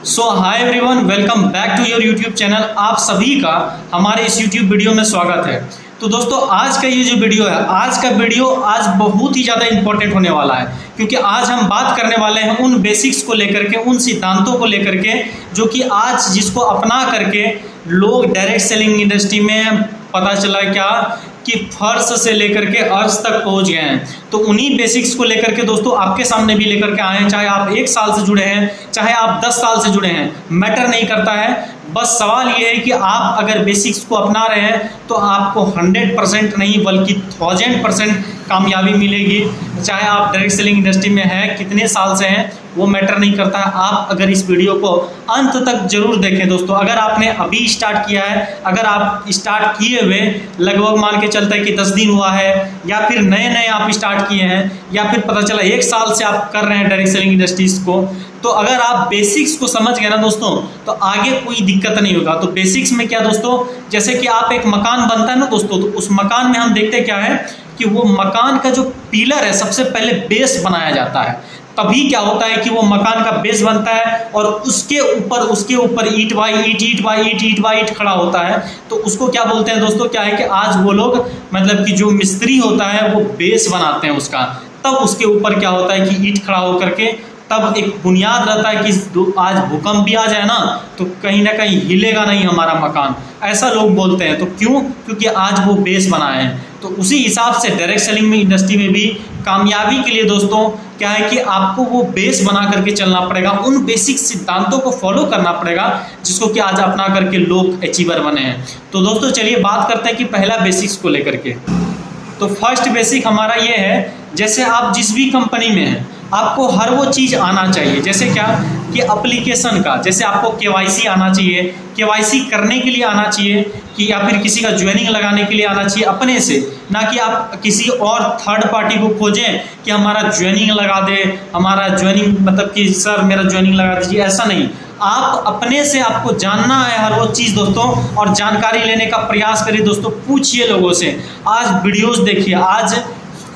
So hi everyone, welcome back to your YouTube channel. आप सभी का हमारे इस यूट्यूब वीडियो में स्वागत है। तो दोस्तों, आज का ये जो वीडियो है, आज बहुत ही ज़्यादा इंपॉर्टेंट होने वाला है, क्योंकि आज हम बात करने वाले हैं उन बेसिक्स को लेकर के, उन सिद्धांतों को लेकर के जो कि आज जिसको अपना करके लोग डायरेक्ट सेलिंग इंडस्ट्री में पता चला क्या कि फर्श से लेकर के अर्श तक पहुंच गए हैं। तो उन्हीं बेसिक्स को लेकर के दोस्तों आपके सामने भी लेकर के आए हैं। चाहे आप 1 साल से जुड़े हैं, चाहे आप 10 साल से जुड़े हैं, मैटर नहीं करता है। बस सवाल ये है कि आप अगर बेसिक्स को अपना रहे हैं तो आपको 100% नहीं बल्कि 1000% कामयाबी मिलेगी। चाहे आप डायरेक्ट सेलिंग इंडस्ट्री में हैं, कितने साल से हैं, वो मैटर नहीं करता है। आप अगर इस वीडियो को अंत तक जरूर देखें दोस्तों। अगर आपने अभी स्टार्ट किया है, अगर आप स्टार्ट किए हुए लगभग मान के चलते हैं कि 10 दिन हुआ है, या फिर नए नए आप स्टार्ट किए हैं, या फिर पता चला 1 साल से आप कर रहे हैं डायरेक्ट सेलिंग इंडस्ट्रीज को, तो अगर आप बेसिक्स को समझ गए ना दोस्तों, तो आगे कोई दिक्कत नहीं होगा। तो बेसिक्स में क्या दोस्तों, जैसे कि आप एक मकान बनता है ना दोस्तों, तो उस मकान में हम देखते क्या है कि वो मकान का जो पिलर है सबसे पहले बेस बनाया जाता है। तभी क्या होता है कि वो मकान का बेस बनता है और उसके ऊपर ईंट बाई ईंट खड़ा होता है। तो उसको क्या बोलते हैं दोस्तों, क्या है कि आज वो लोग मतलब कि जो मिस्त्री होता है वो बेस बनाते हैं उसका। तब उसके ऊपर क्या होता है कि ईंट खड़ा होकर के तब एक बुनियाद रहता है कि आज भूकंप भी आ जाए ना तो कहीं ना कहीं हिलेगा नहीं हमारा मकान, ऐसा लोग बोलते हैं। तो क्यों? क्योंकि आज वो बेस बनाए हैं। तो उसी हिसाब से डायरेक्ट सेलिंग में इंडस्ट्री में भी कामयाबी के लिए दोस्तों क्या है कि आपको वो बेस बना करके चलना पड़ेगा, उन बेसिक सिद्धांतों को फॉलो करना पड़ेगा जिसको कि आज अपना करके लोग अचीवर बने हैं। तो दोस्तों चलिए बात करते हैं कि पहला बेसिक्स को लेकर के। तो फर्स्ट बेसिक हमारा ये है, जैसे आप जिस भी कंपनी में हैं आपको हर वो चीज़ आना चाहिए। जैसे क्या कि एप्लीकेशन का, जैसे आपको केवाईसी आना चाहिए, केवाईसी करने के लिए आना चाहिए, कि या फिर किसी का ज्वाइनिंग लगाने के लिए आना चाहिए अपने से, ना कि आप किसी और थर्ड पार्टी को खोजें कि हमारा ज्वाइनिंग लगा दे, हमारा ज्वाइनिंग मतलब कि सर मेरा ज्वाइनिंग लगा दीजिए, ऐसा नहीं। आप अपने से आपको जानना है हर वो चीज़ दोस्तों, और जानकारी लेने का प्रयास करिए दोस्तों। पूछिए लोगों से, आज वीडियोस देखिए, आज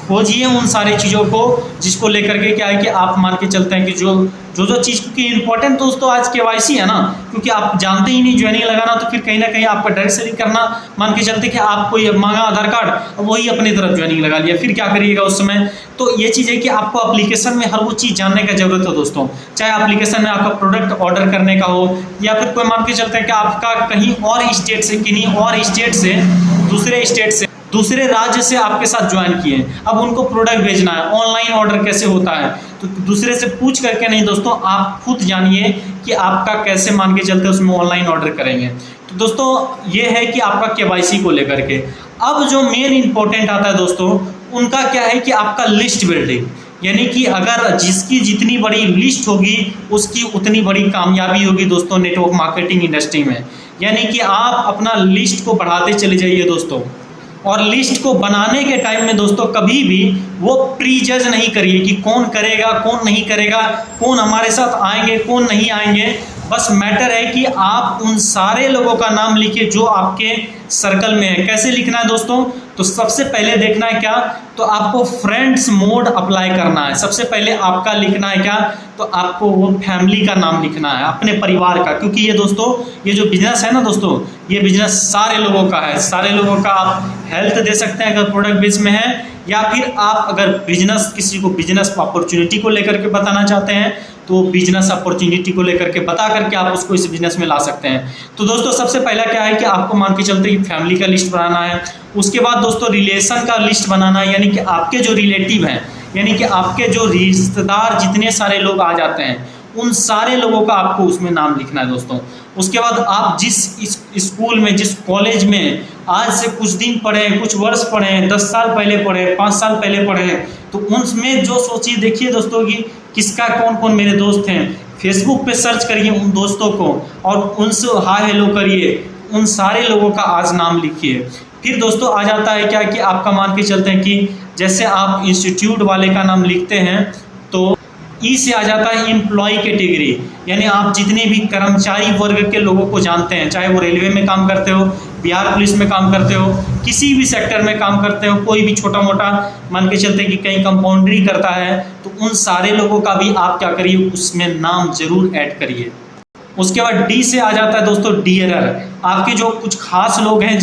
खोजिए उन सारी चीज़ों को जिसको लेकर के क्या है कि आप मान के चलते हैं कि जो चीज़, क्योंकि इंपॉर्टेंट दोस्तों आज केवाईसी है ना, क्योंकि आप जानते ही नहीं ज्वाइनिंग लगाना, तो फिर कहीं ना कहीं आपका डायरेक्ट सेलिंग करना, मान के चलते कि आपको ये मांगा आधार कार्ड, वही अपनी तरफ ज्वाइनिंग लगा लिया, फिर क्या करिएगा उस समय। तो ये चीज़ है कि आपको एप्लीकेशन में हर वो चीज़ जानने का जरूरत है दोस्तों। चाहे एप्लीकेशन में आपका प्रोडक्ट ऑर्डर करने का हो, या फिर कोई मान के चलते हैं कि आपका कहीं और स्टेट से, किन्हीं और स्टेट से, दूसरे स्टेट से, दूसरे राज्य से आपके साथ ज्वाइन किए, अब उनको प्रोडक्ट भेजना है, ऑनलाइन ऑर्डर कैसे होता है, तो दूसरे से पूछ करके नहीं दोस्तों, आप खुद जानिए कि आपका कैसे मान के चलते उसमें ऑनलाइन ऑर्डर करेंगे। तो दोस्तों ये है कि आपका केवाईसी को लेकर के। अब जो मेन इंपॉर्टेंट आता है दोस्तों, उनका क्या है कि आपका लिस्ट बिल्डिंग, यानी कि अगर जिसकी जितनी बड़ी लिस्ट होगी उसकी उतनी बड़ी कामयाबी होगी दोस्तों नेटवर्क मार्केटिंग इंडस्ट्री में। यानी कि आप अपना लिस्ट को बढ़ाते चले जाइए दोस्तों, और लिस्ट को बनाने के टाइम में दोस्तों कभी भी वो प्री जज नहीं करिए कि कौन करेगा कौन नहीं करेगा, कौन हमारे साथ आएंगे कौन नहीं आएंगे। बस मैटर है कि आप उन सारे लोगों का नाम लिखिए जो आपके सर्कल में है। कैसे लिखना है दोस्तों, तो सबसे पहले देखना है क्या, तो आपको फ्रेंड्स मोड अप्लाई करना है। सबसे पहले आपका लिखना है क्या, तो आपको वो फैमिली का नाम लिखना है, अपने परिवार का, क्योंकि ये दोस्तों ये जो बिजनेस है ना दोस्तों, ये बिजनेस सारे लोगों का है। सारे लोगों का आप हेल्थ दे सकते हैं अगर प्रोडक्ट बेस में है, या फिर आप अगर बिजनेस किसी को बिजनेस अपॉर्चुनिटी को लेकर के बताना चाहते हैं तो बिजनेस अपॉर्चुनिटी को लेकर के बता करके आप उसको इस बिजनेस में ला सकते हैं। तो दोस्तों सबसे पहला क्या है कि आपको मान के चलते कि फैमिली का लिस्ट बनाना है। उसके बाद दोस्तों रिलेशन का लिस्ट बनाना है, यानी कि आपके जो रिलेटिव हैं, यानी कि आपके जो रिश्तेदार जितने सारे लोग आ जाते हैं उन सारे लोगों का आपको उसमें नाम लिखना है दोस्तों। उसके बाद आप जिस स्कूल में, जिस कॉलेज में आज से कुछ दिन पढ़े हैं, कुछ वर्ष पढ़े हैं, 10 साल पहले पढ़े हैं, 5 साल पहले पढ़े हैं, तो उनमें जो सोचिए देखिए दोस्तों कि किसका कौन कौन मेरे दोस्त हैं। फेसबुक पे सर्च करिए उन दोस्तों को और उनसे हाय हेलो करिए, उन सारे लोगों का आज नाम लिखिए। फिर दोस्तों आ जाता है क्या कि आपका मान के चलते हैं कि जैसे आप इंस्टीट्यूट वाले का नाम लिखते हैं तो ई से आ जाता है एम्प्लॉय कैटेगरी, यानी आप जितने भी कर्मचारी वर्ग के लोगों को जानते हैं, चाहे वो रेलवे में काम करते हो, बिहार पुलिस में काम करते हो, किसी भी सेक्टर में काम करते हो, कोई भी छोटा मोटा मान के चलते कि कहीं कंपाउंडरी करता है, तो उन सारे लोगों का भी आप क्या करिए उसमें नाम जरूर ऐड करिए। उसके बाद डी से आ जाता है दोस्तों डियरर। आपके जो कुछ खास लोग हैं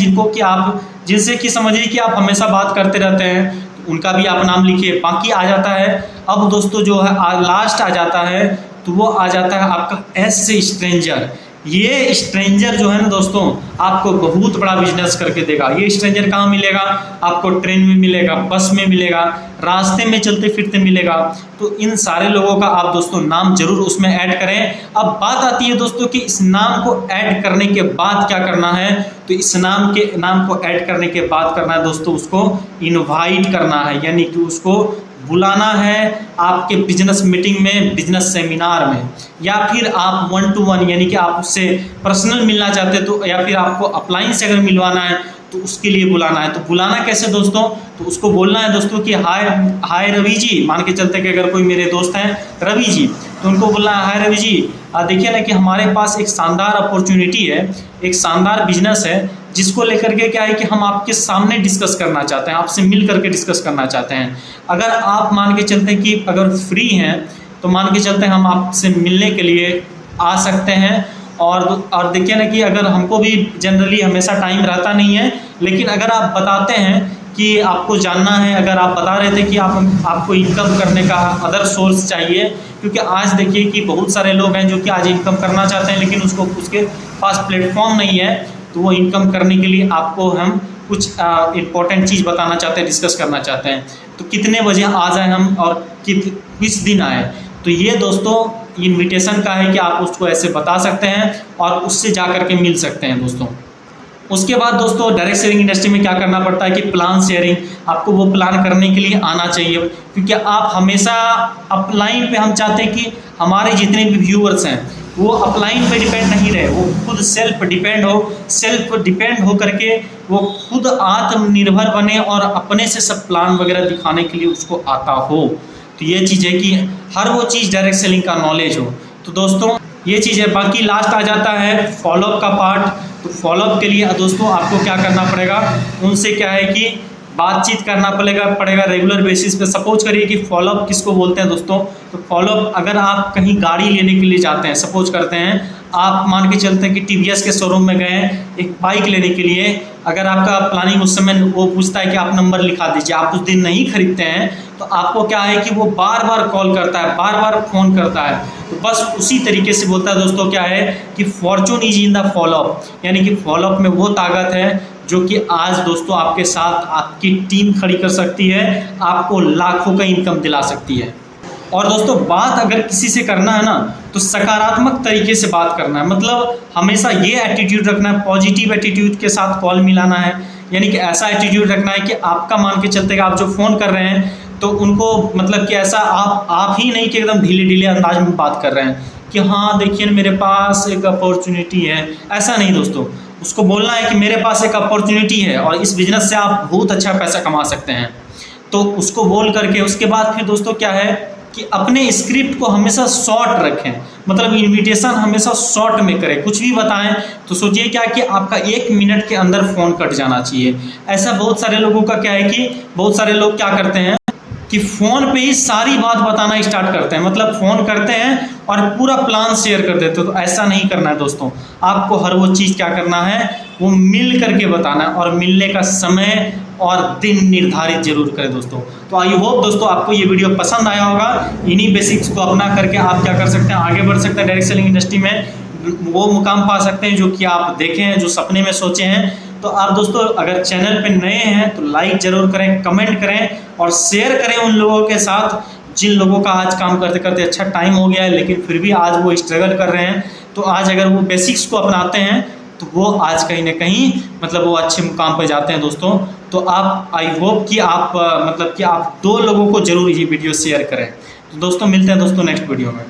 जिनसे कि समझिए कि आप हमेशा बात करते रहते हैं, उनका भी आप नाम लिखिए। बाकी आ जाता है अब दोस्तों जो है लास्ट आ जाता है, तो वो आ जाता है आपका एस से स्ट्रेंजर। ये स्ट्रेंजर जो है ना दोस्तों आपको बहुत बड़ा बिजनेस करके देगा। ये स्ट्रेंजर कहाँ मिलेगा? आपको ट्रेन में मिलेगा, बस में मिलेगा, रास्ते में चलते फिरते मिलेगा। तो इन सारे लोगों का आप दोस्तों नाम जरूर उसमें ऐड करें। अब बात आती है दोस्तों कि इस नाम को ऐड करने के बाद क्या करना है। तो इस नाम को ऐड करने के बाद करना है दोस्तों, उसको इनवाइट करना है, यानी कि उसको बुलाना है आपके बिजनेस मीटिंग में, बिजनेस सेमिनार में, या फिर आप 1 to 1 यानी कि आप उससे पर्सनल मिलना चाहते हैं तो, या फिर आपको अपलाइन से अगर मिलवाना है तो उसके लिए बुलाना है। तो बुलाना कैसे दोस्तों? तो उसको बोलना है दोस्तों कि हाय रवि जी। मान के चलते कि अगर कोई मेरे दोस्त हैं रवि जी, तो उनको बोलना है हाय रवि जी, देखिए ना कि हमारे पास एक शानदार अपॉर्चुनिटी है, एक शानदार बिजनेस है, जिसको लेकर के क्या है कि हम आपके सामने डिस्कस करना चाहते हैं, आपसे मिल करके डिस्कस करना चाहते हैं। अगर आप मान के चलते हैं कि अगर फ्री हैं तो मान के चलते हैं हम आपसे मिलने के लिए आ सकते हैं। और देखिए ना कि अगर हमको भी जनरली हमेशा टाइम रहता नहीं है, लेकिन अगर आप बताते हैं कि आपको जानना है, अगर आप बता रहे थे कि आपको इनकम करने का अदर सोर्स चाहिए, क्योंकि आज देखिए कि बहुत सारे लोग हैं जो कि आज इनकम करना चाहते हैं लेकिन उसके पास प्लेटफॉर्म नहीं है, तो वो इनकम करने के लिए आपको हम कुछ इम्पोर्टेंट चीज़ बताना चाहते हैं, डिस्कस करना चाहते हैं। तो कितने बजे आ जाए हम और किस दिन आए, तो ये दोस्तों इनविटेशन का है कि आप उसको ऐसे बता सकते हैं और उससे जा कर के मिल सकते हैं दोस्तों। उसके बाद दोस्तों डायरेक्ट सेलिंग इंडस्ट्री में क्या करना पड़ता है कि प्लान शेयरिंग, आपको वो प्लान करने के लिए आना चाहिए, क्योंकि आप हमेशा अपलाइन पे हम चाहते हैं कि हमारे जितने भी व्यूअर्स हैं वो अपलाइन पे डिपेंड नहीं रहे, वो खुद सेल्फ डिपेंड हो करके वो खुद आत्मनिर्भर बने और अपने से सब प्लान वगैरह दिखाने के लिए उसको आता हो। तो ये चीज़ है कि हर वो चीज़ डायरेक्ट सेलिंग का नॉलेज हो। तो दोस्तों ये चीज़ है। बाकी लास्ट आ जाता है फॉलोअप का पार्ट। तो फॉलोअप के लिए दोस्तों आपको क्या करना पड़ेगा, उनसे क्या है कि बातचीत करना पड़ेगा रेगुलर बेसिस पे। सपोज करिए कि फॉलोअप किसको बोलते हैं दोस्तों, तो फॉलोअप अगर आप कहीं गाड़ी लेने के लिए जाते हैं, सपोज करते हैं आप मान के चलते हैं कि टीवीएस के शोरूम में गए हैं एक बाइक लेने के लिए, अगर आपका प्लानिंग उस समय वो पूछता है कि आप नंबर लिखा दीजिए, आप उस दिन नहीं खरीदते हैं, तो आपको क्या है कि वो बार बार कॉल करता है, बार बार फ़ोन करता है। तो बस उसी तरीके से बोलता है दोस्तों क्या है कि Fortune is in the follow up, यानी कि फॉलोअप में वो ताकत है जो कि आज दोस्तों आपके साथ आपकी टीम खड़ी कर सकती है, आपको लाखों का इनकम दिला सकती है। और दोस्तों बात अगर किसी से करना है ना तो सकारात्मक तरीके से बात करना है, मतलब हमेशा ये एटीट्यूड रखना है, पॉजिटिव एटीट्यूड के साथ कॉल मिलाना है। यानी कि ऐसा एटीट्यूड रखना है कि आपका मान के चलते कि आप जो फ़ोन कर रहे हैं तो उनको मतलब कि ऐसा आप ही नहीं कि एकदम ढीले ढीले अंदाज में बात कर रहे हैं कि हाँ देखिए मेरे पास एक अपॉर्चुनिटी है, ऐसा नहीं दोस्तों। उसको बोलना है कि मेरे पास एक अपॉर्चुनिटी है और इस बिज़नेस से आप बहुत अच्छा पैसा कमा सकते हैं। तो उसको बोल करके उसके बाद फिर दोस्तों क्या है कि अपने स्क्रिप्ट को हमेशा शॉर्ट रखें, मतलब इनविटेशन हमेशा शॉर्ट में करें। कुछ भी बताएं तो सोचिए क्या कि आपका 1 मिनट के अंदर फ़ोन कट जाना चाहिए। ऐसा बहुत सारे लोगों का क्या है कि बहुत सारे लोग क्या करते हैं कि फ़ोन पे ही सारी बात बताना स्टार्ट करते हैं, मतलब फ़ोन करते हैं और पूरा प्लान शेयर कर देते हैं। तो ऐसा नहीं करना है दोस्तों, आपको हर वो चीज़ क्या करना है वो मिल करके बताना है, और मिलने का समय और दिन निर्धारित जरूर करें दोस्तों। तो आई होप दोस्तों आपको ये वीडियो पसंद आया होगा। इन्हीं बेसिक्स को अपना करके आप क्या कर सकते हैं, आगे बढ़ सकते हैं, डायरेक्ट सेलिंग इंडस्ट्री में वो मुकाम पा सकते हैं जो कि आप देखे हैं, जो सपने में सोचे हैं। तो आप दोस्तों अगर चैनल पे नए हैं तो लाइक ज़रूर करें, कमेंट करें और शेयर करें उन लोगों के साथ जिन लोगों का आज काम करते करते अच्छा टाइम हो गया है लेकिन फिर भी आज वो स्ट्रगल कर रहे हैं। तो आज अगर वो बेसिक्स को अपनाते हैं तो वो आज कहीं ना कहीं मतलब वो अच्छे मुकाम पर जाते हैं दोस्तों। तो आप आई होप कि आप मतलब कि आप 2 लोगों को ज़रूर ये वीडियो शेयर करें। तो दोस्तों मिलते हैं दोस्तों नेक्स्ट वीडियो में।